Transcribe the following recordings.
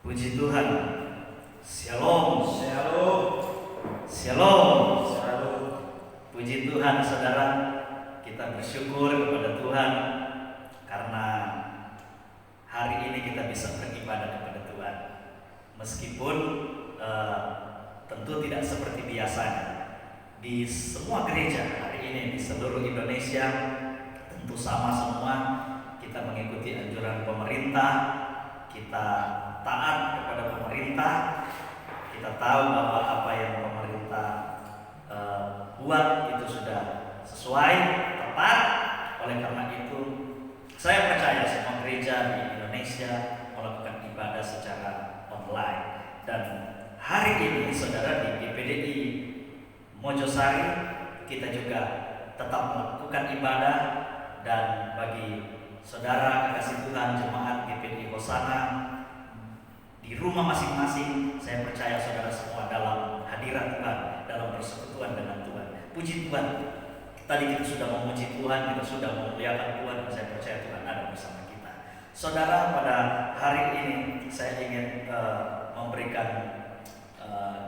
Puji Tuhan. Shalom. Shalom. Shalom. Shalom. Puji Tuhan saudara, kita bersyukur kepada Tuhan karena hari ini kita bisa beribadah kepada Tuhan. Meskipun tentu tidak seperti biasanya. Di semua gereja hari ini di seluruh Indonesia tentu sama semua, kita mengikuti anjuran pemerintah, kita taat kepada pemerintah. Kita tahu bahwa apa yang pemerintah buat itu sudah sesuai, tepat. Oleh karena itu, saya percaya semua gereja di Indonesia melakukan ibadah secara online. Dan hari ini, saudara, di GPDI Mojosari kita juga tetap melakukan ibadah. Dan bagi saudara kekasih Tuhan jemaat GPDI Hosana di rumah masing-masing, saya percaya saudara semua dalam hadirat Tuhan, dalam persekutuan dengan Tuhan. Puji Tuhan, tadi kita sudah memuji Tuhan, kita sudah memuliakan Tuhan, dan saya percaya Tuhan ada bersama kita. Saudara, pada hari ini saya ingin memberikan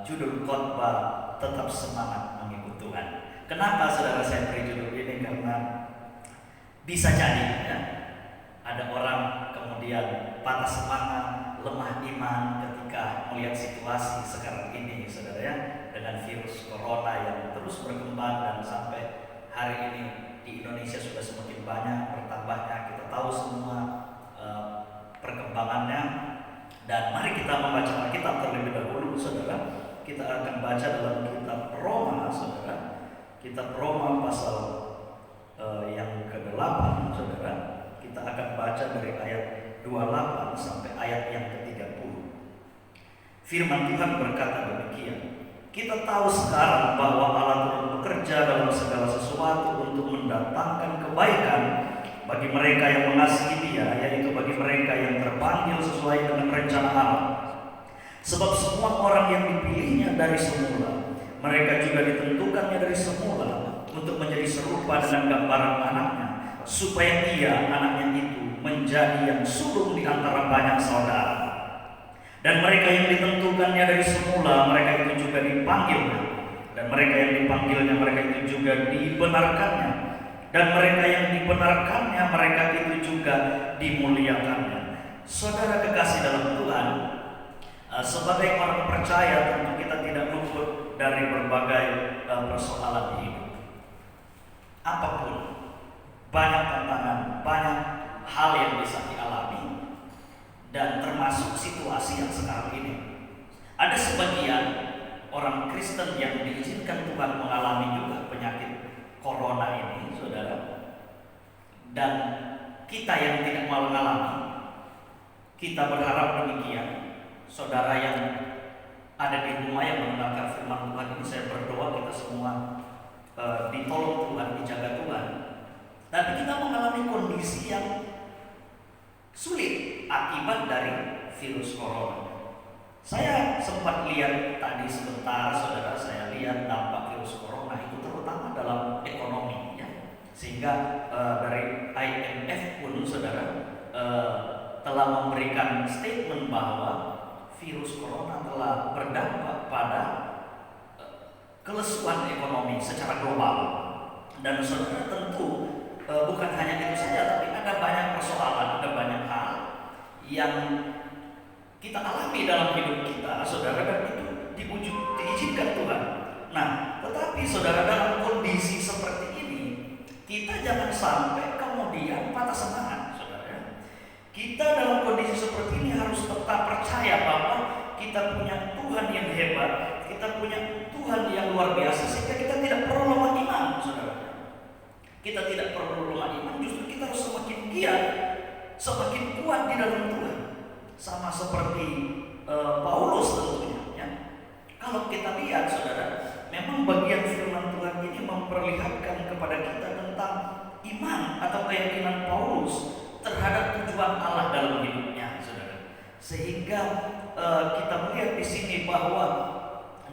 judul khotbah tetap semangat mengikut Tuhan. Kenapa saudara saya beri judul ini? Karena bisa jadi ya, ada orang kemudian patah semangat, lemah iman ketika melihat situasi sekarang ini, saudara ya, dengan virus corona yang terus berkembang dan sampai hari ini di Indonesia sudah semakin banyak bertambahnya. Kita tahu semua perkembangannya. Dan mari kita membaca Alkitab terlebih dahulu, saudara. Kita akan baca dalam kitab Roma, saudara. Kitab Roma pasal yang ke-8, saudara. Kita akan baca dari ayat 28 sampai ayat yang ke-30. Firman Tuhan berkata demikian. Kita tahu sekarang bahwa Allah turut bekerja dalam segala sesuatu untuk mendatangkan kebaikan bagi mereka yang mengasihi Dia, yaitu bagi mereka yang terpanggil sesuai dengan rencana Allah. Sebab semua orang yang dipilihnya dari semula, mereka juga ditentukannya dari semula untuk menjadi serupa dengan gambaran anaknya, supaya Ia, anaknya itu, menjadi yang sulung di antara banyak saudara. Dan mereka yang ditentukannya dari semula, mereka itu juga dipanggilnya. Dan mereka yang dipanggilnya, mereka itu juga dibenarkannya. Dan mereka yang dibenarkannya, mereka itu juga dimuliakannya. Saudara kekasih dalam Tuhan, sebagai orang percaya tentu kita tidak luput dari berbagai persoalan hidup. Apapun, banyak tantangan, banyak hal yang bisa dialami, dan termasuk situasi yang sekarang ini. Ada sebagian orang Kristen yang diizinkan Tuhan mengalami juga penyakit corona ini, saudara. Dan kita yang tidak mau mengalami, kita berharap demikian. Saudara yang ada di rumah yang mendengarkan firman Tuhan ini, saya berdoa kita semua ditolong Tuhan, dijaga Tuhan. Tapi kita mengalami kondisi yang sulit akibat dari virus corona. Saya sempat lihat tadi sebentar, saudara, saya lihat dampak virus corona itu terutama dalam ekonomi ya. Sehingga dari IMF pun, saudara, telah memberikan statement bahwa virus corona telah berdampak pada kelesuan ekonomi secara global. Dan saudara tentu bukan hanya itu saja, tapi ada banyak persoalan, ada banyak hal yang kita alami dalam hidup kita, saudara, dan itu diizinkan Tuhan. Nah, tetapi saudara, dalam kondisi seperti ini, kita jangan sampai kemudian patah semangat, saudara. Kita dalam kondisi seperti ini harus tetap percaya bahwa kita punya Tuhan yang hebat, kita punya Tuhan yang luar biasa, sehingga kita tidak perlu lemah iman, saudara. Kita tidak perlu lemah iman, justru kita harus semakin giat, semakin kuat di dalam Tuhan. Sama seperti Paulus tentunya ya. Kalau kita lihat, saudara, memang bagian firman Tuhan ini memperlihatkan kepada kita tentang iman atau keyakinan Paulus terhadap tujuan Allah dalam hidupnya, saudara. Sehingga kita melihat di sini bahwa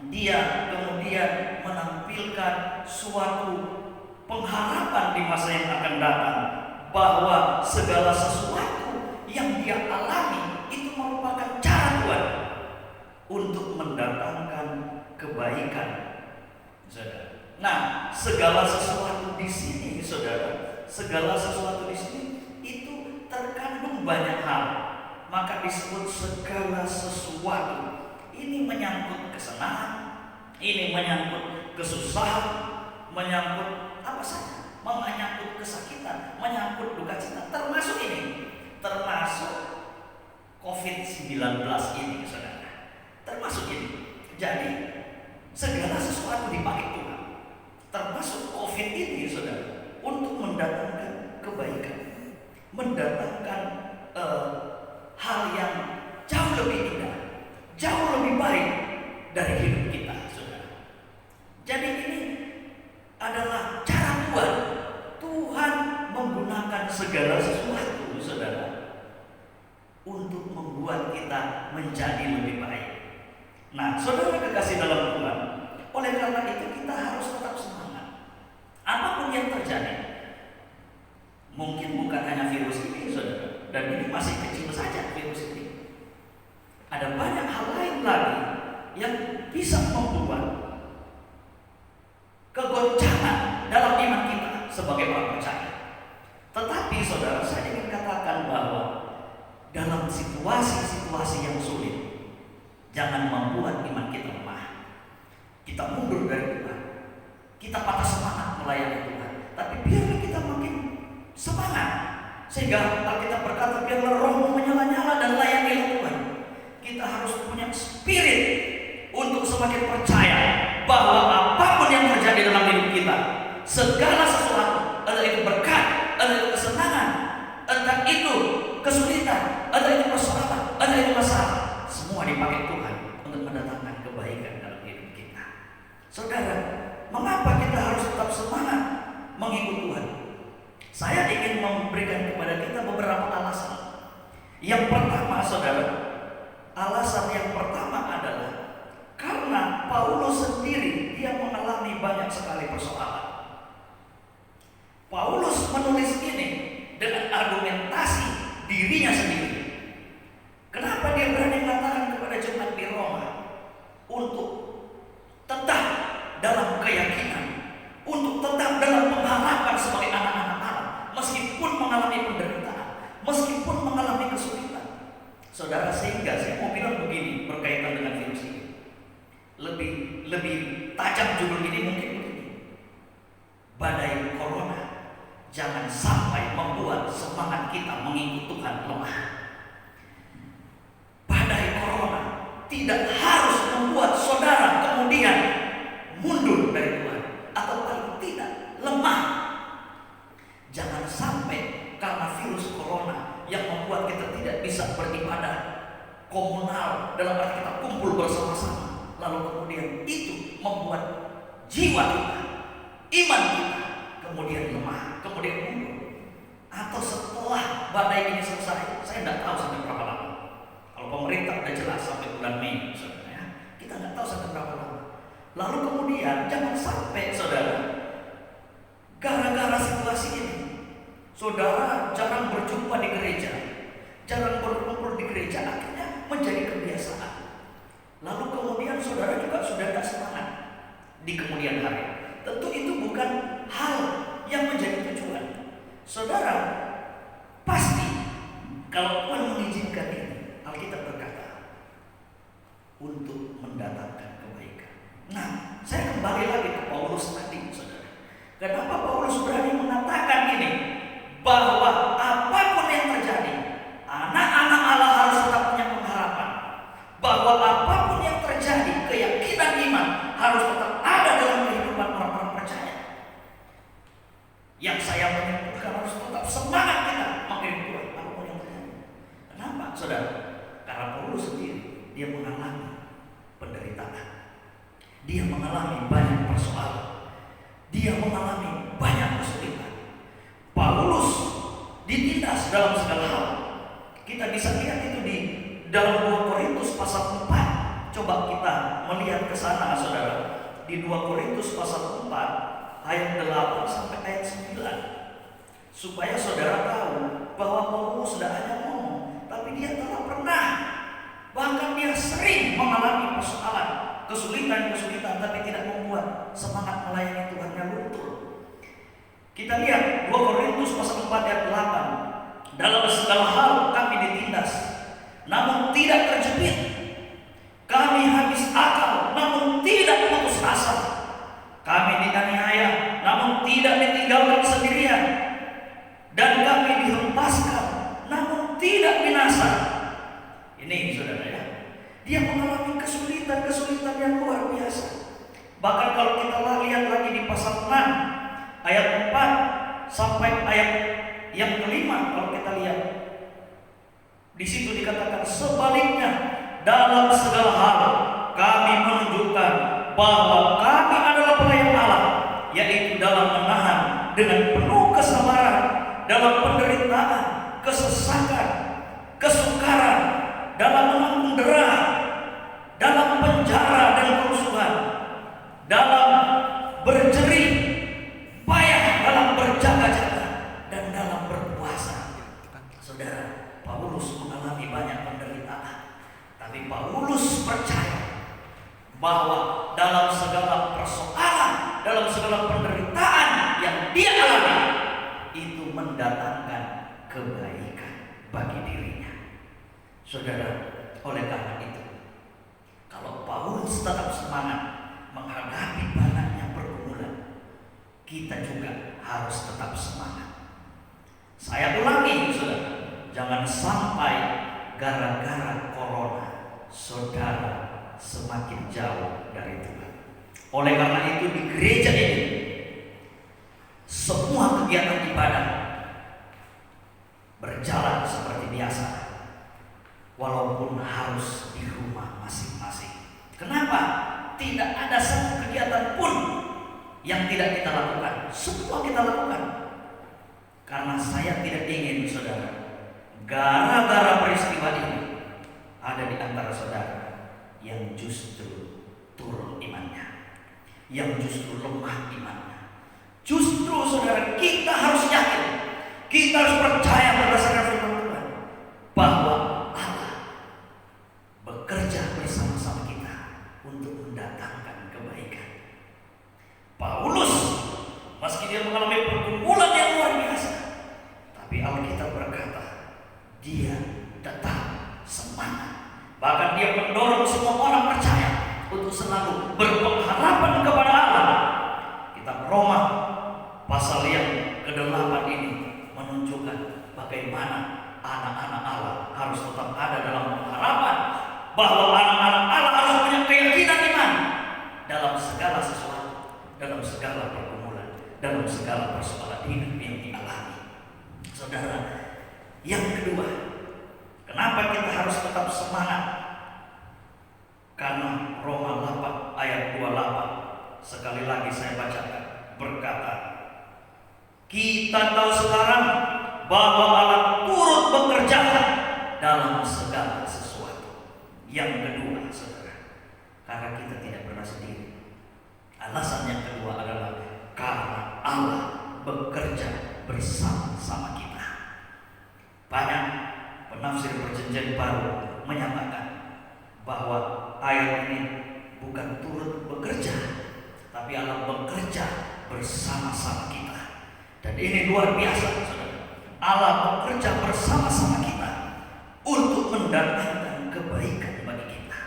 dia kemudian menampilkan suatu pengharapan di masa yang akan datang, bahwa segala sesuatu yang dia alami itu merupakan cara Tuhan. kebaikan, saudara. Nah, segala sesuatu di sini, saudara, segala sesuatu di sini itu terkandung banyak hal. Maka disebut segala sesuatu. Ini menyangkut kesenangan, ini menyangkut kesusahan, menyangkut apa saja, menyangkut kesakitan, menyangkut duka cita, termasuk ini, termasuk COVID-19 ini, saudara. Termasuk ini. Jadi segala sesuatu dipakai Tuhan, termasuk COVID ini, saudara, untuk mendatangkan kebaikan, mendatangkan hal yang jauh lebih indah, jauh lebih baik dari hidup kita, saudara. Jadi ini adalah cara Tuhan. Tuhan menggunakan segala sesuatu, saudara, untuk membuat kita menjadi lebih baik. Nah, saudara kekasih dalam Tuhan, oleh karena itu kita harus tetap semangat. Apapun yang terjadi, mungkin bukan hanya virus ini, saudara, dan ini masih kecil saja virus ini. Ada banyak hal lain lagi yang bisa membuat kegoncangan dalam iman kita sebagai orang percaya. Tetapi saudara, saya ingin katakan bahwa dalam situasi-situasi yang sulit, jangan membuat iman kita lemah. Kita mundur dari Tuhan, kita patah semangat melayani Tuhan. Tapi biarlah kita makin semangat, sehingga Alkitab berkata, biarlah rohmu menyala-nyala dan layanilah Tuhan. Kita harus punya spirit untuk semakin percaya bahwa apapun yang terjadi dalam hidup kita, segala sesuatu, entah itu berkat, entah itu kesenangan, entah itu kesulitan, entah itu persoalan, entah itu masalah, semua dipakai Tuhan untuk mendatangkan kebaikan dalam hidup kita. Saudara, mengapa kita harus tetap semangat mengikut Tuhan? Saya ingin memberikan kepada kita beberapa alasan. Yang pertama, saudara, alasan yang pertama adalah karena Paulus sendiri dia mengalami banyak sekali persoalan. Paulus menulis ini dengan argumentasi dirinya sendiri. Kenapa dia berani mengatakan kepada jemaat di Roma untuk tetap dalam keyakinan, untuk tetap dalam pengharapan sebagai anak-anak Allah, meskipun mengalami penderitaan, meskipun mengalami kesulitan. Saudara, sehingga saya mau bilang begini berkaitan dengan virus ini. Lebih tajam judul ini mungkin begini. Badai corona jangan sampai membuat semangat kita mengikut Tuhan lemah. Badai corona tidak harus membuat saudara kemudian mundur dari Tuhan, atau paling tidak lemah. Jangan sampai karena virus corona yang membuat kita tidak bisa beribadah komunal, dalam arti kita kumpul bersama-sama, lalu kemudian itu membuat jiwa kita, iman kita kemudian lemah, kemudian mundur. Atau setelah badai ini selesai, saya tidak tahu sampai berapa lama. Kalau pemerintah sudah jelas sampai bulan Mei, saudara, ya, kita nggak tahu sampai berapa lama. Lalu kemudian jangan sampai, saudara, gara-gara situasi ini, saudara jarang berjumpa di gereja, jarang berkumpul di gereja, akhirnya menjadi kebiasaan. Lalu kemudian saudara juga sudah tidak semangat di kemudian hari. Tentu itu bukan hal yang menjadi tujuan. Saudara, pasti kalau Tuhan mengizinkan ini, Alkitab berkata untuk mendatangkan kebaikan. Nah, saya kembali lagi ke Paulus tadi, saudara. Kenapa Paulus berani mengatakan ini? Bahwa apapun yang terjadi, anak-anak Allah harus tetap punya pengharapan. Bahwa apapun yang terjadi, keyakinan iman harus tetap ada dalam kehidupan orang-orang percaya. Yang saya menyebutkan harus tetap semangat kita mengiring Tuhan apapun yang terjadi. Kenapa, saudara? Karena Paulus sendiri dia mengalami penderitaan, dia mengalami banyak persoalan, dia mengalami banyak kesulitan. Paulus ditindas dalam segala hal. Kita bisa lihat itu di dalam 2 Korintus pasal 4. Coba kita melihat ke sana, saudara. Di 2 Korintus pasal 4 ayat 8 sampai ayat 9. Supaya saudara tahu bahwa Paulus tidak hanya ngomong, tapi dia telah pernah, bahkan dia sering mengalami persoalan kesulitan, tapi tidak membuat semangat melayani Tuhannya luntur. Kita lihat 2 Korintus pasal 4 ayat 8. Dalam segala hal kami ditindas, namun tidak terjepit. Kami habis akal, namun tidak putus asa. Kami dianiaya, namun tidak ditinggalkan sendirian. Dan kami dihempaskan, namun tidak binasa. Ini saudara ya, dia mengalami kesulitan yang luar biasa. Bahkan kalau kita lihat lagi di pasal 6 ayat 4 sampai ayat yang kelima, kalau kita lihat di situ dikatakan, sebaliknya dalam segala hal kami menunjukkan bahwa kami adalah pelayan Allah, yaitu dalam menahan dengan penuh kesabaran, dalam penderitaan, kesesakan, kesukaran, dalam menanggung dera, dalam penjara dan kerusuhan, dalam berjerih payah, dalam berjaga-jaga, dan dalam berpuasa. Saudara, Paulus mengalami banyak penderitaan, tapi Paulus percaya bahwa dalam segala persoalan, dalam segala penderitaan yang dia alami, itu mendatangkan kebaikan bagi dirinya. Saudara, oleh karena itu, kalau Paulus tetap semangat menghadapi banyaknya pergumulan, kita juga harus tetap semangat. Saya ulangi, saudara, jangan sampai gara-gara corona saudara semakin jauh dari Tuhan. Oleh karena itu, di gereja ini semua kegiatan ibadah berjalan seperti biasa, walaupun harus di rumah masing-masing. Kenapa? Tidak ada satu kegiatan pun yang tidak kita lakukan. Semua kita lakukan. Karena saya tidak ingin, saudara, gara-gara peristiwa ini ada di antara saudara yang justru turun imannya, yang justru lemah imannya. Justru saudara, kita harus yakin, kita harus percaya berdasarkan firman Tuhan bahwa Allah bekerja bersama-sama kita untuk mendatangkan kebaikan. Paulus, meski dia mengalami pergumulan yang luar biasa, tapi Alkitab berkata dia tetap semangat. Bahkan dia mendorong semua orang percaya untuk selalu berpengharapan kepada Allah. Kitab Roma pasal yang ke-8 ini menunjukkan bagaimana anak-anak Allah harus tetap ada dalam pengharapan, bahwa anak-anak Allah harus punya keyakinan iman dalam segala sesuatu, dalam segala pergumulan, dalam segala persoalan hidup yang dialami. Saudara, yang kedua, kenapa kita harus tetap semangat? Karena Roma 8 ayat 28, sekali lagi saya bacakan, berkata, kita tahu sekarang bahwa Allah turut bekerja dalam segala sesuatu. Yang kedua, saudara, karena kita tidak pernah sendiri. Alasan yang kedua adalah karena Allah bekerja bersama-sama kita. Banyak penafsir Perjanjian Baru menyatakan bahwa ayat ini bukan turut bekerja, tapi Allah bekerja bersama-sama kita. Dan ini luar biasa, saudara. Allah bekerja bersama-sama kita untuk mendatangkan kebaikan bagi kita.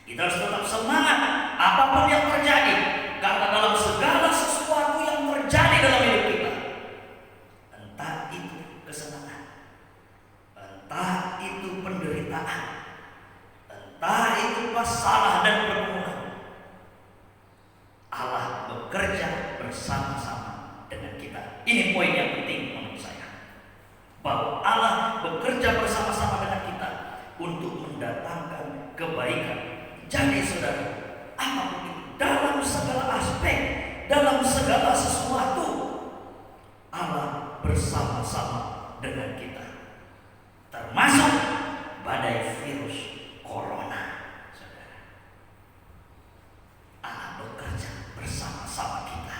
Kita harus tetap semangat apapun yang terjadi, karena dalam segala sesuatu yang terjadi dalam hidup kita, entah itu kesenangan, entah itu penderitaan, entah itu masalah dan pergumulan, Allah bekerja bersama-sama dengan kita. Ini poin yang penting menurut saya, bahwa Allah bekerja bersama-sama dengan kita untuk mendatangkan kebaikan. Jadi saudara, apapun itu, dalam segala aspek, dalam segala sesuatu, Allah bersama-sama dengan kita, termasuk badai virus corona. Saudara, Allah bekerja bersama-sama kita.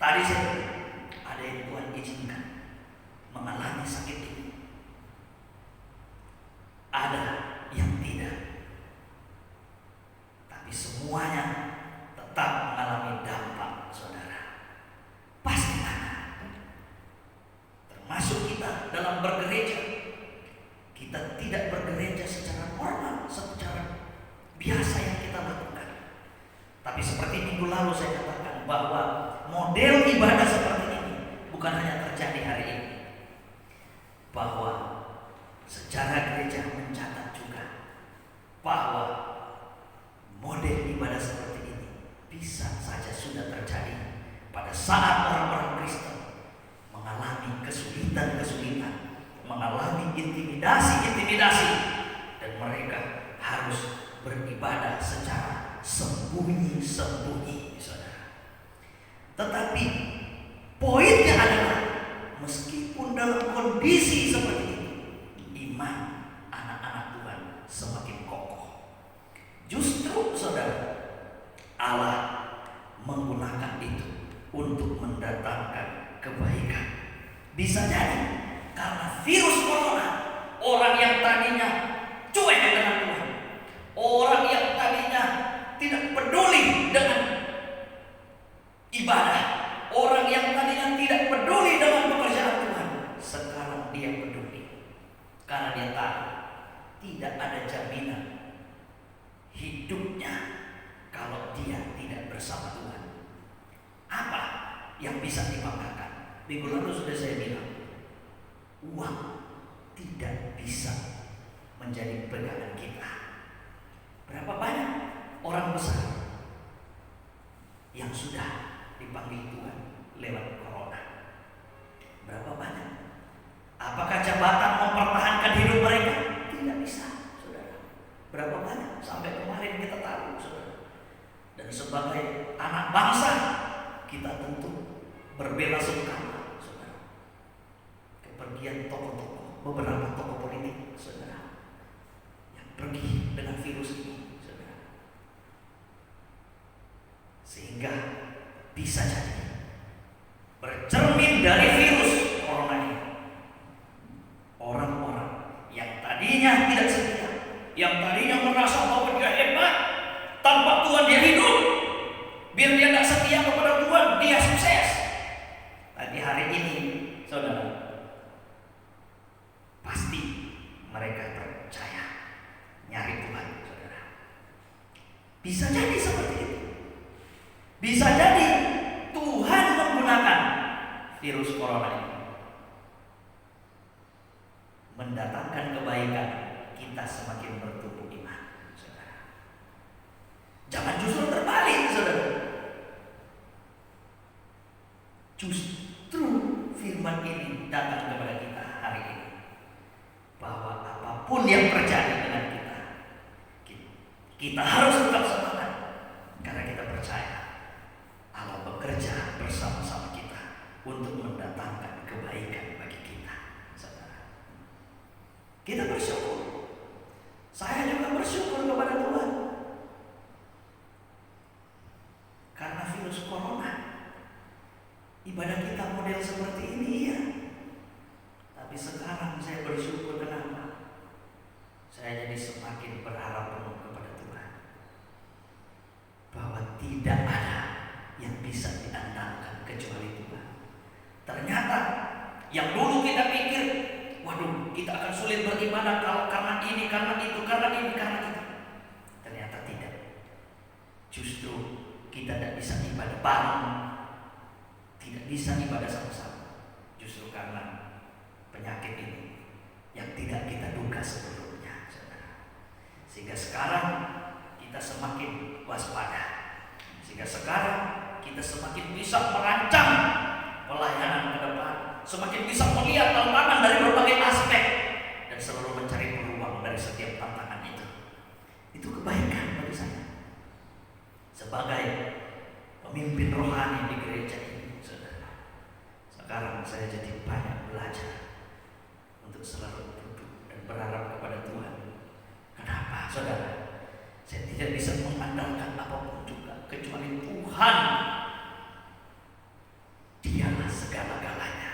Tadi saya ada yang Tuhan izinkan mengalami sakit ini, ada yang tidak. bergereja, kita tidak bergereja secara normal, secara biasa yang kita lakukan. Tapi seperti minggu lalu saya katakan bahwa model ibadah seperti ini bukan hanya terjadi hari ini, bahwa sejarah gereja mencatat juga bahwa model ibadah seperti ini bisa saja sudah terjadi pada saat orang-orang Kristen mengalami kesulitan-kesulitan, mengalami intimidasi-intimidasi, dan mereka harus beribadah secara sembunyi-sembunyi, saudara. Tetapi poinnya adalah meskipun dalam kondisi seperti itu, iman anak-anak Tuhan semakin kokoh. Justru saudara, Allah menggunakan itu untuk mendatangkan kebaikan. Bisa jadi karena virus corona, orang yang tadinya cuek dengan Tuhan, orang yang tadinya tidak peduli dengan ibadah, orang yang tadinya tidak peduli dengan pekerjaan Tuhan, sekarang dia peduli. Karena dia tahu tidak ada jaminan hidupnya kalau dia tidak bersama Tuhan. Apa yang bisa dibanggakan? Minggu lalu sudah saya bilang, uang tidak bisa menjadi pegangan kita. Berapa banyak orang besar yang sudah dipanggil Tuhan lewat corona? Berapa banyak? Apakah jabatan mempertahankan hidup mereka? Tidak bisa, saudara. Berapa banyak? Sampai kemarin kita tahu, saudara. Dan sebagai anak bangsa, kita tentu berbela sungkawa, saudara. Kepergian tokoh-tokoh, beberapa tokoh politik, saudara, yang pergi dengan virus ini, saudara. Sehingga bisa jadi bercermin dari virus corona ini, orang-orang yang tadinya tidak setia, yang tadinya merasa bahwa dia hebat, tanpa Tuhan dia hidup, biar dia tidak setia kepada Tuhan, dia sukses. Tapi hari ini, saudara, pasti mereka percaya nyari Tuhan, saudara. Bisa jadi seperti itu. Bisa jadi Tuhan menggunakan virus corona ini mendatangkan kebaikan, kita semakin bertumbuh iman, saudara. Jangan justru terbalik, saudara. Justru firman ini datang kepada kita hari ini, bahwa apapun yang terjadi dengan kita harus tetap semangat, karena kita percaya Allah bekerja bersama-sama kita untuk mendatangkan kebaikan bagi kita, saudara. Kita bersyukur. Saya juga bersyukur kepada Tuhan karena virus corona. Ibadah kita model seperti ini, ya. Tapi sekarang saya bersyukur, kenapa? Saya jadi semakin berharap penuh kepada Tuhan bahwa tidak ada yang bisa diandalkan kecuali Tuhan. Ternyata yang dulu kita pikir, waduh, kita akan sulit beribadah kalau karena ini, karena itu, karena ini, karena itu. Ternyata tidak. Justru kita tidak bisa ibadah bareng, tidak bisa ibadah sama-sama, justru karena penyakit ini yang tidak kita duga sebelumnya, saudara. Sehingga sekarang kita semakin waspada, sehingga sekarang kita semakin bisa merancang pelayanan ke depan, semakin bisa melihat tantangan dari berbagai aspek, dan selalu mencari peluang dari setiap tantangan itu. Itu kebaikan bagi saya sebagai pemimpin rohani di gereja ini, saudara. Sekarang saya jadi banyak belajar untuk selalu duduk dan berharap kepada Tuhan. Kenapa, saudara? Saya tidak bisa mengandalkan apapun juga kecuali Tuhan. Dialah segala-galanya.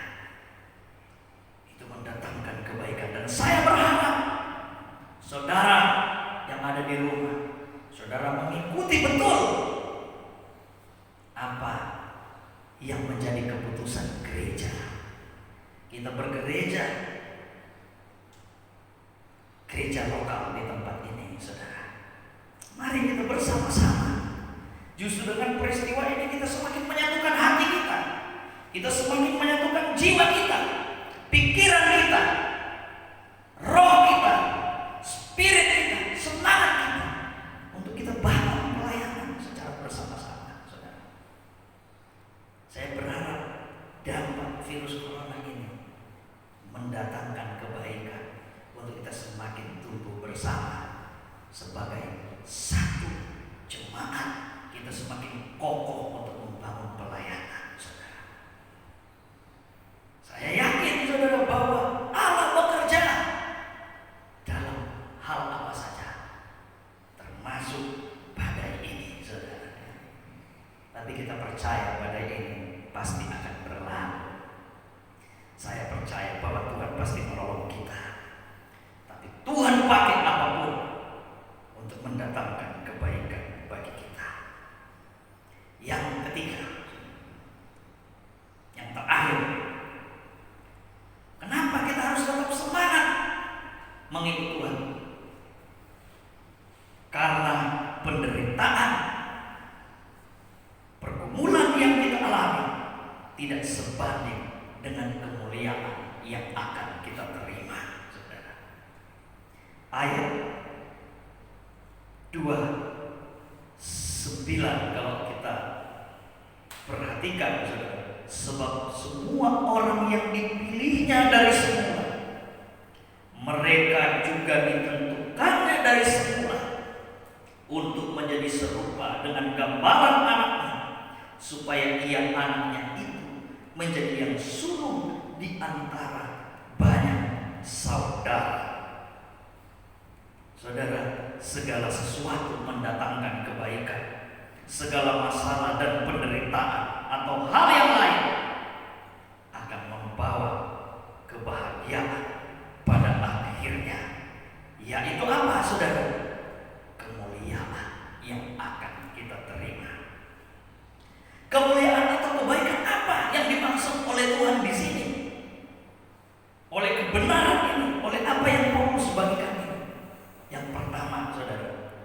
Itu mendatangkan kebaikan, dan saya berharap saudara yang ada di rumah, saudara mengikuti betul apa yang menjadi keputusan gereja. Kita bergereja gereja lokal di tempat ini, saudara. Mari kita bersama-sama. Justru dengan peristiwa ini kita semakin menyatukan hati kita. Kita semakin menyatukan jiwa kita, pikiran kita, roh kita, spirit kita, semangat kita untuk kita bangun pelayanan secara bersama-sama, saudara. Saya berharap dampak virus corona ini mendatangkan kebaikan untuk kita semakin tumbuh bersama sebagai satu jemaat. Kita semakin kokoh untuk membangun pelayanan, saudara. Saya yakin, saudara, bahwa Allah bekerja dalam hal apa saja, termasuk badai ini, saudara. Tapi kita percaya badai ini pasti akan berlalu. Saya percaya bahwa Tuhan pasti menolong kita. Tapi Tuhan pakai apapun untuk mendatangkan kebaikan bagi kita. Yang ketiga, yang terakhir, kenapa kita harus tetap semangat mengikut Tuhan? Karena penderitaan, pergumulan yang kita alami tidak sebanding dengan kemuliaan yang akan kita terima, saudara. Ayat 29 kalau kita perhatikan, saudara. Sebab semua orang yang dipilihnya dari semula, mereka juga ditentukannya dari semula untuk menjadi serupa dengan gambaran anaknya, supaya ia anaknya itu menjadi yang sulung di antara banyak saudara. Saudara, segala sesuatu mendatangkan kebaikan. Segala masalah dan penderitaan atau hal yang lain akan membawa kebahagiaan pada akhirnya. Yaitu apa, saudara? Kemuliaan yang akan kita terima. Kemuliaan atau kebaikan apa yang dimaksud oleh Tuhan di sini? Oleh kebenaran ini, oleh apa yang Paulus bagikan ini. Yang pertama, saudara,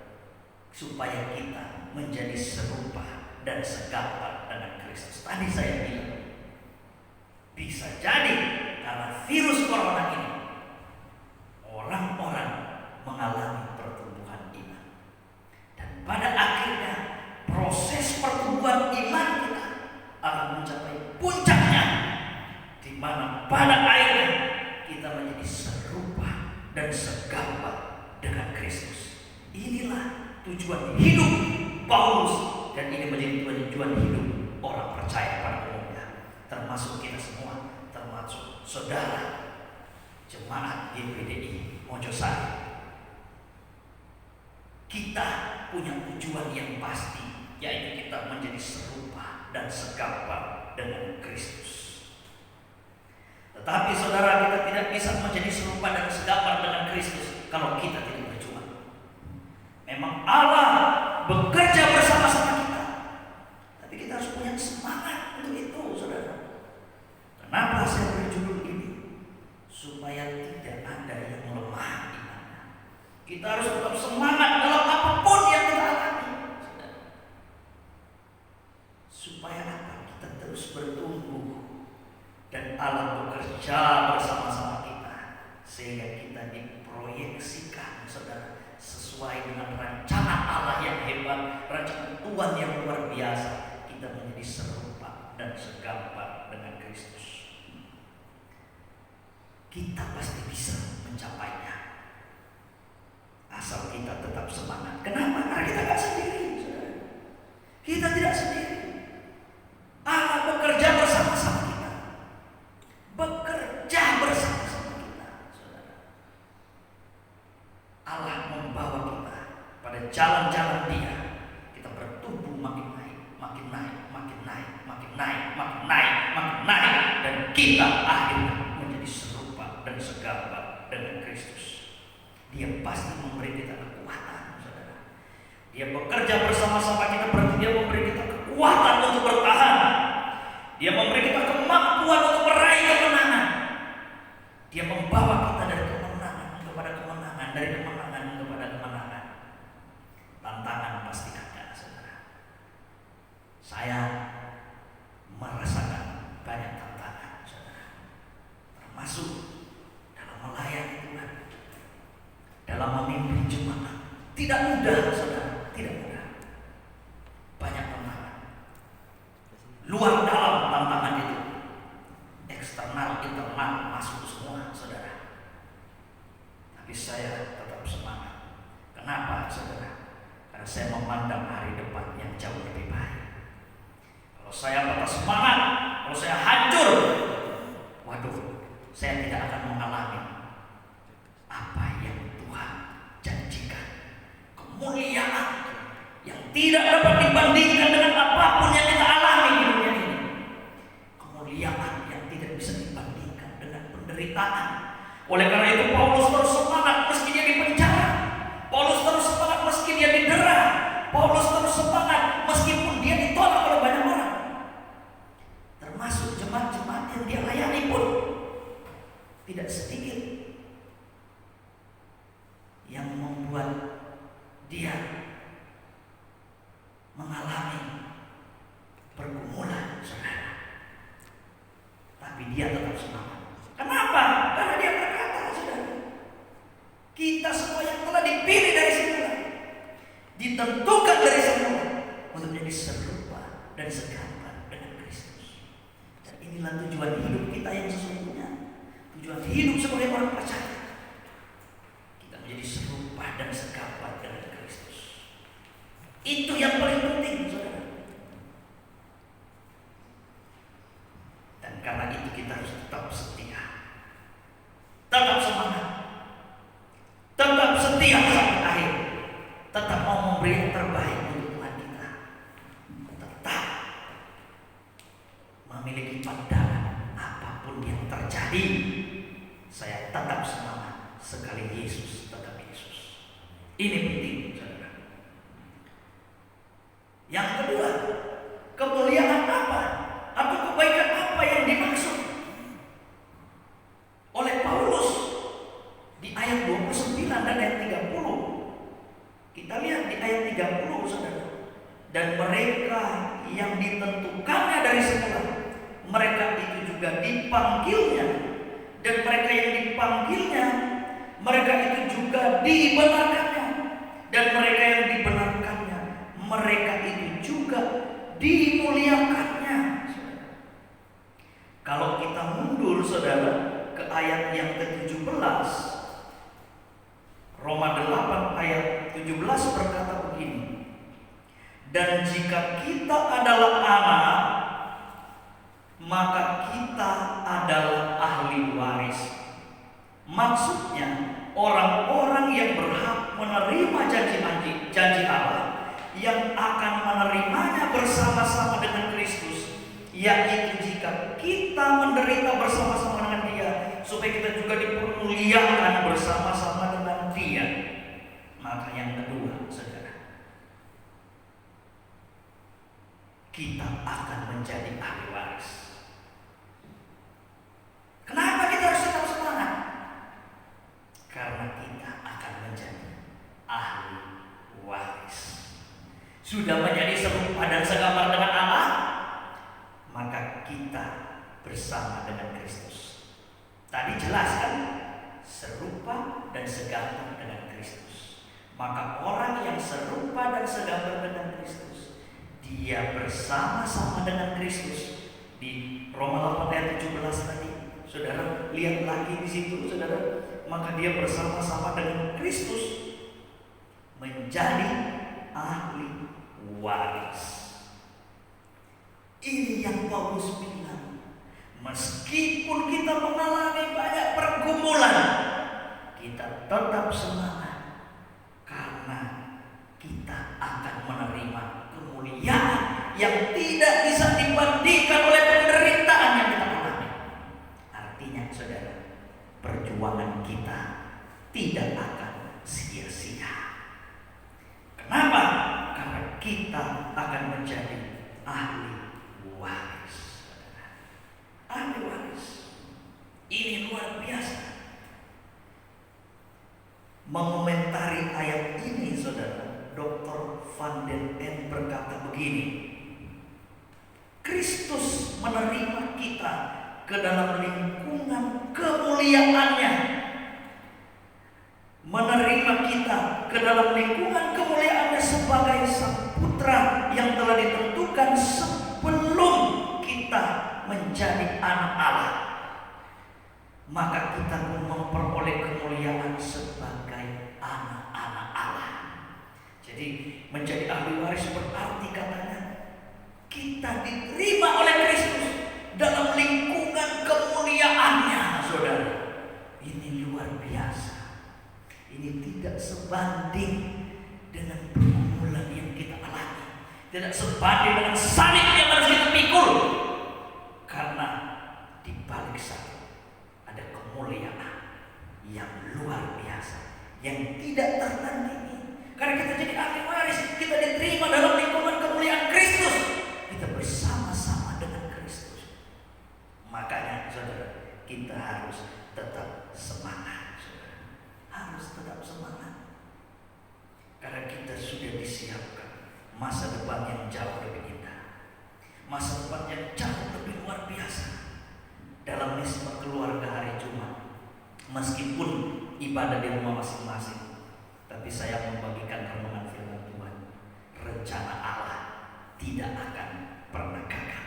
supaya kita menjadi serupa dan segambar dengan Kristus. Tadi saya bilang, bisa jadi karena virus corona ini orang-orang mengalami pertumbuhan iman, dan pada akhirnya proses pertumbuhan iman kita akan mencapai puncaknya, di mana pada akhirnya kita menjadi serupa dan segambar dengan Kristus. Inilah tujuan hidup Paulus, dan ini menjadi tujuan hidup orang percaya pada umumnya, termasuk kita semua, termasuk saudara jemaat GPDI Mojosari. Kita punya tujuan yang pasti, yaitu kita menjadi serupa dan segambar dengan Kristus. Tetapi saudara, kita tidak bisa menjadi serupa dan segambar dengan Kristus kalau kita tidak berjuang. Memang Allah bekerja bersama-sama kita, tapi kita harus punya semangat untuk itu, saudara. Kenapa saya beri judul ini? Supaya tidak ada yang lemah imannya. Kita harus tetap semangat dalam apapun yang kita alami, saudara. Supaya apa? Kita terus bertumbuh dan Allah bekerja bersama-sama kita, sehingga kita diproyeksikan, saudara, sesuai dengan rencana Allah yang hebat, rencana Tuhan yang luar biasa. Kita menjadi serupa dan segambar dengan Kristus. Kita pasti bisa mencapainya, asal kita tetap semangat. Kenapa? Karena kita tidak sendiri, saudara. Kita tidak sendiri. Allah bekerja bersama-sama kita, bekerja bersama-sama kita, saudara. Allah membawa kita pada jalan-jalan Dia. Kita bertumbuh makin naik, makin naik, makin naik, makin naik, makin naik, makin naik, dan kita akhirnya menjadi serupa dan segambar dengan Kristus. Dia pasti memberi kita kekuatan, saudara. Dia bekerja bersama-sama kita, berarti Dia memberi kita kekuatan untuk bertahan. Dia memberi kita kemampuan untuk meraih kemenangan. Dia membawa kita dari kemenangan kepada kemenangan, dari kemenangan kepada kemenangan. Tantangan pasti ada, saudara. Saya merasakan banyak tantangan, saudara. Termasuk dalam melayani Tuhan, dalam memimpin jemaat. Tidak mudah, saudara. Tidak mudah. Banyak tantangan. Luar dalam tantangan itu. Eksternal, internal, masuk semua, saudara. Tapi saya tetap semangat. Kenapa, saudara? Karena saya memandang hari depan yang jauh lebih baik. Kalau saya patah semangat, kalau saya hancur, waduh, saya tidak akan mengalami apa yang Tuhan janjikan. Kemuliaan yang tidak dapat dibandingkan dengan apapun yang kita alami di dunia ini. Kemuliaan yang tidak bisa dibandingkan dengan penderitaan. Oleh karena itu Paulus terus semangat meski dia dipenjara. Paulus terus semangat meski dia didera. Paulus terus semangat meskipun dia ditolak oleh banyak orang. Termasuk jemaat-jemaat yang dia layani pun tidak sedikit yang membuat dia mengalami pergumulan, saudara. Tapi dia tetap semangat. Kenapa? Karena dia berkata, saudara, kita semua yang telah dipilih dari semula, ditentukan dari semula untuk menjadi serupa dan segambar dengan Kristus. Dan inilah tujuan hidup kita yang sesungguhnya. Tujuan hidup sebagai orang percaya, kita menjadi serupa dan segambar dengan Kristus. Itu yang paling penting, saudara. Dan karena itu kita harus tetap setia, tetap semangat, tetap setia sampai akhir, tetap mau memberi yang terbaik untuk Tuhan kita, tetap memiliki pandangan apapun yang terjadi. Saya tetap semangat sekali Yesus tetap Yesus. Ini penting, saudara. Yang kedua, kemuliaan apa atau kebaikan apa yang dimaksud oleh Paulus di ayat 29 dan ayat 30. Kita lihat di ayat 30, saudara. Dan mereka yang ditentukannya dari semula, mereka itu juga dipanggilnya. Dan mereka yang dipanggilnya, mereka itu juga dibenarkannya. Dan mereka yang dibenarkannya, mereka itu juga dimuliakannya. Kalau kita mundur, saudara, ke ayat yang ke-17, Roma 8 ayat 17 berkata begini. Dan jika kita adalah anak, maka kita adalah ahli waris. Maksudnya orang-orang yang berhak menerima janji Allah, yang akan menerimanya bersama-sama dengan Kristus, yaitu jika kita menderita bersama-sama dengan Dia, supaya kita juga dipermuliakan bersama-sama dengan Dia. Maka yang kedua, saudara, kita akan menjadi ahli waris. Kenapa kita harus tetap semangat? Karena kita akan menjadi ahli waris. Sudah menjadi serupa dan segambar dengan Allah, maka kita bersama dengan Kristus. Tadi jelas kan? Serupa dan segambar dengan Kristus. Maka orang yang serupa dan segambar dengan Kristus, dia bersama-sama dengan Kristus. Di Roma 8 ayat 17 tadi, saudara lihat lagi di situ, saudara. Maka dia bersama-sama dengan Kristus menjadi ahli waris. Ini yang Paulus bilang. Meskipun kita mengalami banyak pergumulan, kita tetap semangat, karena kita akan menerima kemuliaan yang tidak bisa dibandingkan oleh penderitaan yang kita alami. Artinya, saudara, perjuangan kita tidak akan sia-sia. Kenapa? Karena kita akan menjadi ahli waris. Ahli waris. Ini luar biasa. mengomentari ayat ini, saudara, Dr. Van den N berkata begini: Kristus menerima kita ke dalam lingkungan kemuliaannya, menerima kita ke dalam lingkungan kemuliaannya sebagai sang putra yang telah ditentukan sebelum kita menjadi anak Allah. Maka kita pun memperoleh kemuliaan sebagai anak-anak Allah. Jadi menjadi ahli waris berarti katanya kita diterima oleh Kristus dalam lingkungan kemuliaannya, saudara. Ini luar biasa. Ini tidak sebanding dengan pergumulan yang kita alami, tidak sebanding dengan salib yang harus kita pikul, karena di balik salib ada kemuliaan yang luar biasa, yang tidak tertandingi. Karena kita jadi ahli waris, kita diterima dalam lingkungan kemuliaan Kristus, kita bersama-sama dengan Kristus. Makanya saudara, kita harus tetap semangat, saudara. Harus tetap semangat, karena kita sudah disiapkan masa depan yang jauh lebih indah, masa depan yang jauh lebih luar biasa. Dalam misbah keluarga hari Jumat, meskipun ibadah di rumah masing-masing, tapi saya membagikan renungan firman Tuhan. Rencana Allah tidak akan pernah gagal.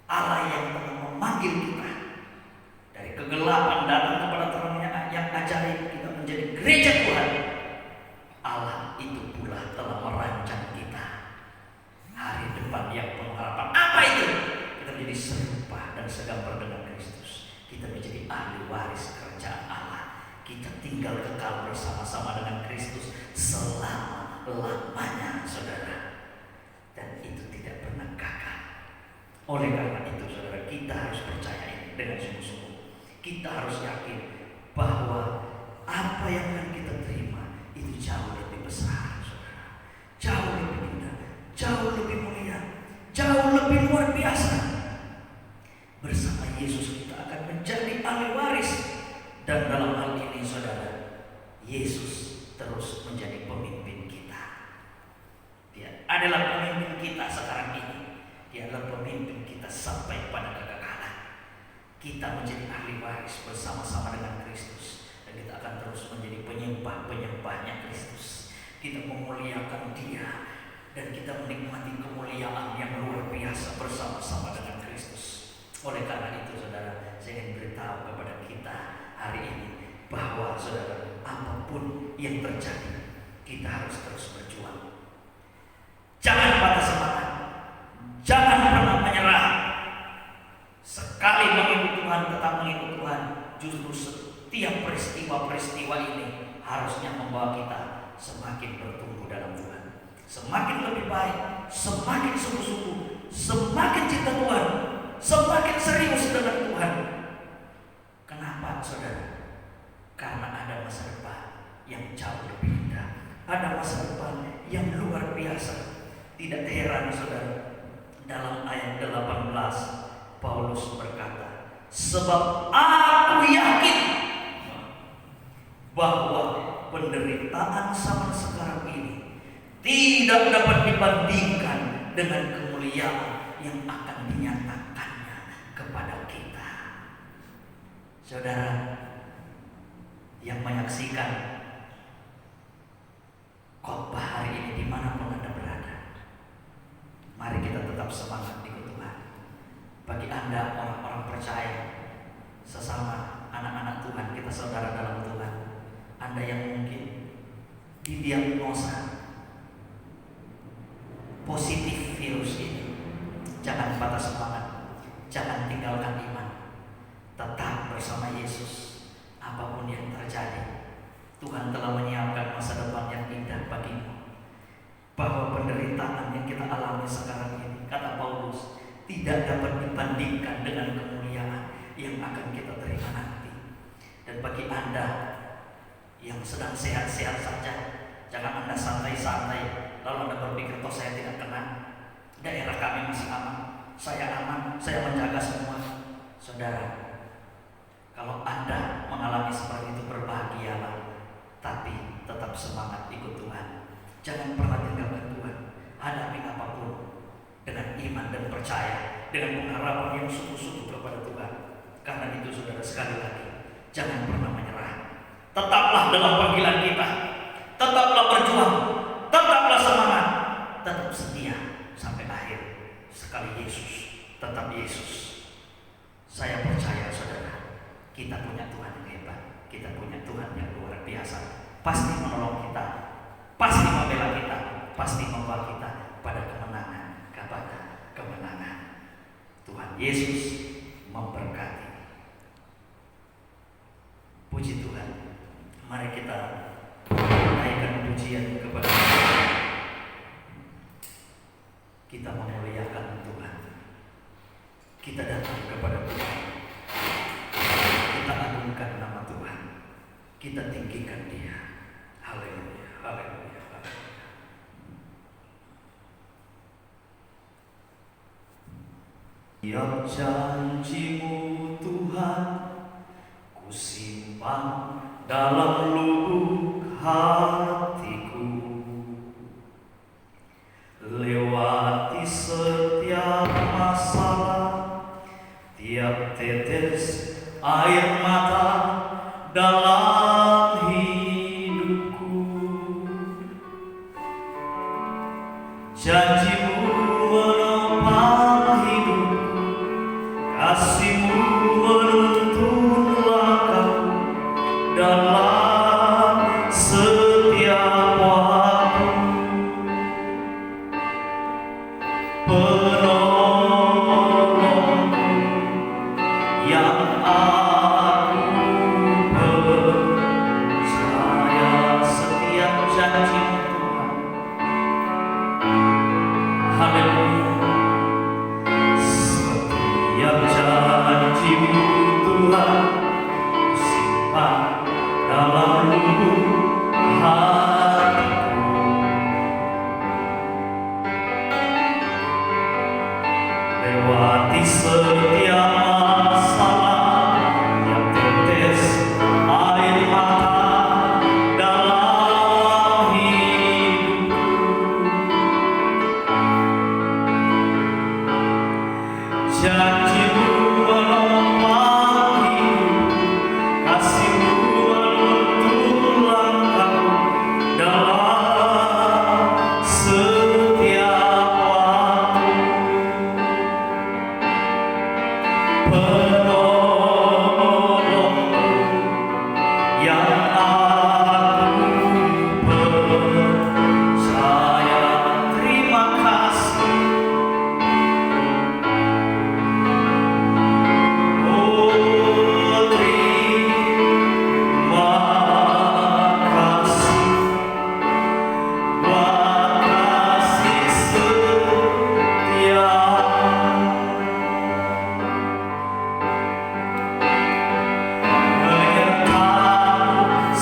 Allah yang telah memanggil kita dari kegelapan datang kepada terangnya yang ajaib, kita menjadi gereja Tuhan. Allah itu pula telah merancang kita hari depan yang penuh harapan. Apa itu? Kita menjadi serupa dan segambar dengan Kristus. Kita menjadi ahli waris kerajaan Allah. Kita tinggal kekal bersama-sama dengan Kristus selama-lamanya, saudara. Dan itu tidak pernah gagal. Oleh karena itu, saudara, kita harus percaya ini dengan sungguh-sungguh. Kita harus yakin bahwa apa yang akan kita terima itu jauh lebih besar, saudara. Jauh lebih indah, jauh lebih mulia, jauh lebih luar biasa. Bersama Yesus kita akan menjadi ahli waris. Dan dalam hal ini, saudara, Yesus terus menjadi pemimpin kita. Dia adalah pemimpin kita sekarang ini. Dia adalah pemimpin kita sampai pada kekekalan. Kita menjadi ahli waris bersama-sama dengan Kristus, dan kita akan terus menjadi penyembah-penyembahnya Kristus. Kita memuliakan Dia, dan kita menikmati kemuliaan yang luar biasa bersama-sama dengan Kristus. Oleh karena itu, saudara, saya ingin beritahu kepada kita hari ini bahwa, saudara, apapun yang terjadi, kita harus terus berjuang. Jangan patah semangat, jangan pernah menyerah. Sekali mengikut Tuhan, tetap mengikut Tuhan. Justru setiap peristiwa-peristiwa ini harusnya membawa kita semakin bertumbuh dalam Tuhan, semakin lebih baik, semakin sungguh-sungguh, semakin cinta Tuhan, semakin serius dengan Tuhan. Kenapa, saudara? Karena ada masa depan yang jauh lebih indah, ada masa depan yang luar biasa. Tidak heran, saudara, dalam ayat 18 Paulus berkata, sebab aku yakin bahwa penderitaan zaman sekarang ini tidak dapat dibandingkan dengan kemuliaan yang akan dinyatakannya kepada kita. Saudara yang menyaksikan khotbah hari ini dimanapun Anda berada, mari kita tetap semangat di Tuhan. Bagi Anda orang-orang percaya, sesama anak-anak Tuhan, kita saudara dalam Tuhan, Anda yang mungkin didiagnosa positif virus ini, jangan patah semangat, jangan tinggalkan iman, tetap bersama Yesus. Apapun yang terjadi, Tuhan telah menyiapkan masa depan yang indah bagimu. Bahwa penderitaan yang kita alami sekarang ini, kata Paulus, tidak dapat dibandingkan dengan kemuliaan yang akan kita terima nanti. Dan bagi Anda yang sedang sehat-sehat saja, jangan Anda santai-santai lalu Anda berpikir, toh saya tidak kena, daerah kami masih aman, saya aman, saya menjaga semua. Saudara, kalau Anda mengalami seperti itu, berbahagialah. Jangan pernah tinggalkan Tuhan. Hadapi apapun dengan iman dan percaya, dengan pengharapan yang sungguh-sungguh kepada Tuhan. Karena itu saudara, sekali lagi, jangan pernah menyerah. Tetaplah dalam panggilan kita. Tetaplah berjuang. Tetaplah semangat. Tetap setia sampai akhir. Sekali Yesus, tetap Yesus. Saya percaya saudara, kita punya Tuhan yang hebat. Kita punya Tuhan yang luar biasa. Pasti menolong kita, pasti membela kita, pasti membawa kita pada kemenangan, kepada kemenangan. Tuhan Yesus memberkati. Puji Tuhan. Mari kita naikkan pujian kepada Tuhan. Kita memuliakan Tuhan. Kita datang kepada Tuhan. Kita agungkan nama Tuhan. Kita tinggikan Dia. Haleluya, haleluya, haleluya. Tiap janji-Mu Tuhan, ku simpan dalam lubuk hatiku. Lewati setiap masalah, tiap tetes air mata dalam hidupku. Janji-Mu menopang hidupku, kasih-Mu menuntun langkahku dalam setiap waktu. Penolongku yang aku percaya, setiap janji-Mu Tuhan. Haleluya. Setiap janji-Mu Tuhan, ku simpan dalam lubuk hatiku. Lewati setiap masalah, tiap tetes air mata dalam hidupku. Janji-Mu menopang hidupku, kasih-Mu menuntun langkahku dalam setiap waktu. Penolongku yang aku percaya. Terima kasih. Oh, terima kasih buat kasih setia. Menyertamu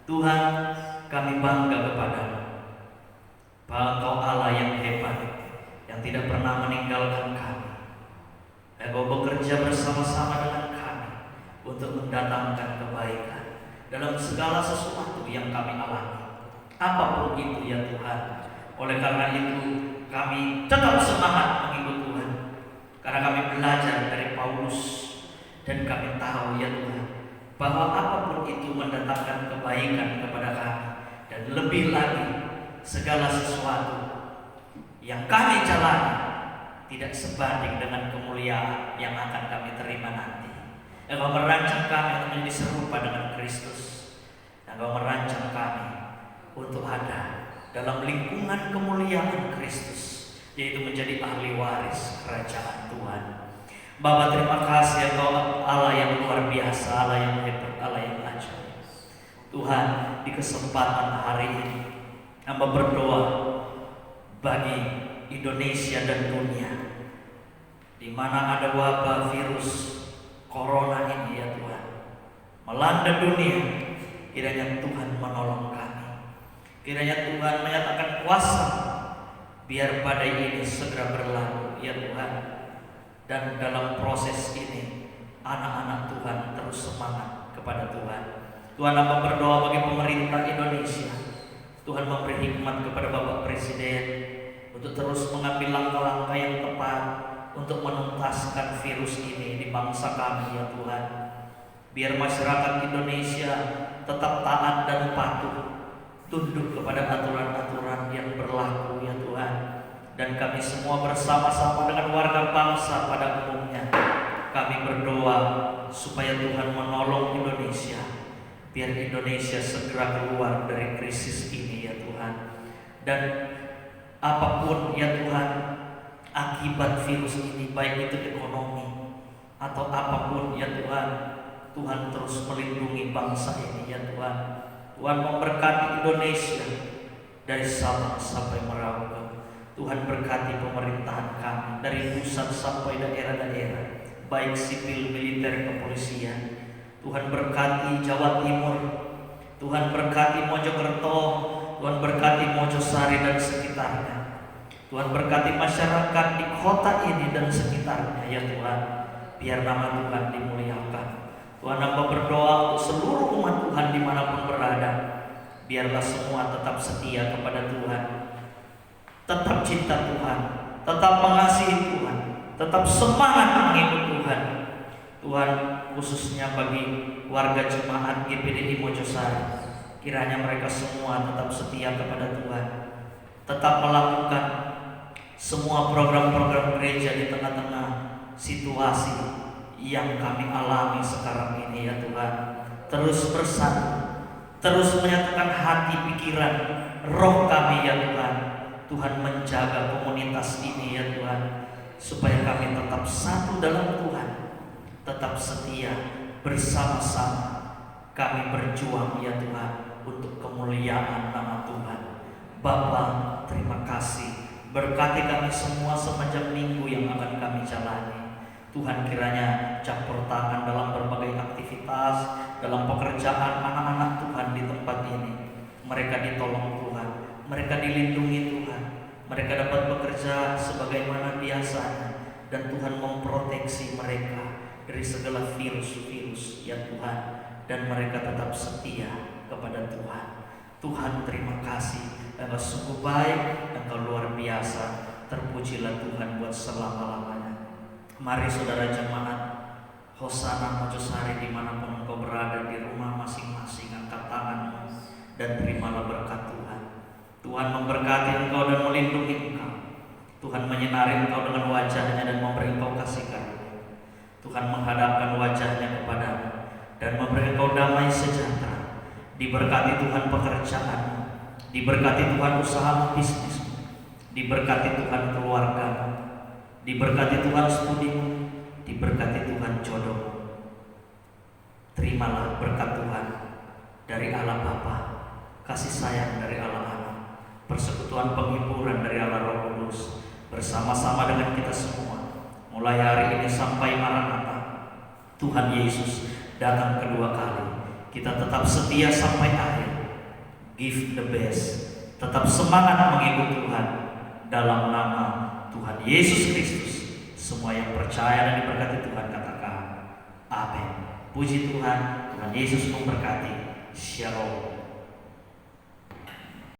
Tuhan, kami bangga kepadamu. Engkau Allah yang hebat, yang tidak pernah meninggalkan kami. Engkau bekerja bersama-sama dengan kami untuk mendatangkan kebaikan dalam segala sesuatu yang kami alami. Apapun itu ya Tuhan. Oleh karena itu kami tetap semangat mengikut Tuhan. Karena kami belajar dari Paulus dan kami tahu ya Tuhan bahwa apapun itu mendatangkan kebaikan kepada kami. Dan lebih lagi segala sesuatu yang kami jalani tidak sebanding dengan kemuliaan yang akan kami terima nanti. Engkau merancang kami untuk menjadi serupa dengan Kristus. Engkau merancang kami untuk ada dalam lingkungan kemuliaan Kristus, yaitu menjadi ahli waris kerajaan Tuhan. Bapa, terima kasih Engkau Allah yang luar biasa, Allah yang hebat, Allah yang ajaib. Tuhan, di kesempatan hari ini hamba berdoa bagi Indonesia dan dunia, di mana ada wabah virus corona ini ya Tuhan, melanda dunia. Kiranya Tuhan menolong kami. Kiranya Tuhan menyatakan kuasa biar badai ini segera berlalu ya Tuhan. Dan dalam proses ini anak-anak Tuhan terus semangat kepada Tuhan. Tuhan, hamba berdoa bagi pemerintah Indonesia. Tuhan memberi hikmat kepada Bapak Presiden untuk terus mengambil langkah-langkah yang tepat untuk menuntaskan virus ini di bangsa kami ya Tuhan. Biar masyarakat Indonesia tetap taat dan patuh, tunduk kepada aturan-aturan yang berlaku ya Tuhan. Dan kami semua bersama-sama dengan warga bangsa pada umumnya, kami berdoa supaya Tuhan menolong Indonesia, biar Indonesia segera keluar dari krisis ini ya Tuhan. Dan apapun ya Tuhan akibat virus ini, baik itu ekonomi atau apapun ya Tuhan, Tuhan terus melindungi bangsa ini ya Tuhan. Tuhan memberkati Indonesia dari Sabang sampai Merauke. Tuhan berkati pemerintahan kami dari pusat sampai daerah-daerah, baik sipil, militer, kepolisian. Tuhan berkati Jawa Timur, Tuhan berkati Mojokerto, Tuhan berkati Mojosari dan sekitarnya. Tuhan berkati masyarakat di kota ini dan sekitarnya ya Tuhan. Biar nama Tuhan dimuliakan. Tuhan, hamba berdoa untuk seluruh umat Tuhan dimanapun berada. Biarlah semua tetap setia kepada Tuhan, tetap cinta Tuhan, tetap mengasihi Tuhan, tetap semangat mengikut Tuhan. Tuhan, khususnya bagi warga jemaat GPDI Mojosari, kiranya mereka semua tetap setia kepada Tuhan, tetap melakukan semua program-program gereja di tengah-tengah situasi yang kami alami sekarang ini ya Tuhan. Terus bersatu, terus menyatukan hati, pikiran, roh kami ya Tuhan. Tuhan menjaga komunitas ini ya Tuhan, supaya kami tetap satu dalam Tuhan, tetap setia bersama-sama. Kami berjuang ya Tuhan untuk kemuliaan nama Tuhan. Bapa, terima kasih. Berkati kami semua sepanjang minggu yang akan kami jalani. Tuhan, kiranya campur tangan dalam berbagai aktivitas, dalam pekerjaan anak-anak Tuhan di tempat ini. Mereka ditolong Tuhan, mereka dilindungi Tuhan, mereka dapat bekerja sebagaimana biasanya, dan Tuhan memproteksi mereka dari segala virus-virus ya Tuhan, dan mereka tetap setia kepada Tuhan. Tuhan, terima kasih. Engkau sungguh baik, Engkau luar biasa. Terpujilah Tuhan buat selama-lamanya. Mari saudara jemaat Hosana Mojosari dimanapun engkau berada, di rumah masing-masing, angkat tanganmu dan terimalah berkat Tuhan. Tuhan memberkati engkau dan melindungi engkau. Tuhan menyinari engkau dengan wajahnya dan memberi engkau kasih karunia. Tuhan menghadapkan wajahnya kepadamu dan memberi engkau damai sejahtera. Diberkati Tuhan pekerjaanmu, diberkati Tuhan usaha bisnismu, diberkati Tuhan keluargamu, diberkati Tuhan studimu, diberkati Tuhan jodohmu. Terimalah berkat Tuhan dari Allah Bapa, kasih sayang dari Allah Anak, persekutuan penghiburan dari Allah Roh Kudus, bersama-sama dengan kita semua, mulai hari ini sampai Maranatha. Tuhan Yesus datang kedua kali. Kita tetap setia sampai akhir, Give the best. Tetap semangat mengikut Tuhan. Dalam nama Tuhan Yesus Kristus, semua yang percaya dan diberkati Tuhan katakan amin. Puji Tuhan, Tuhan Yesus memberkati. Shalom.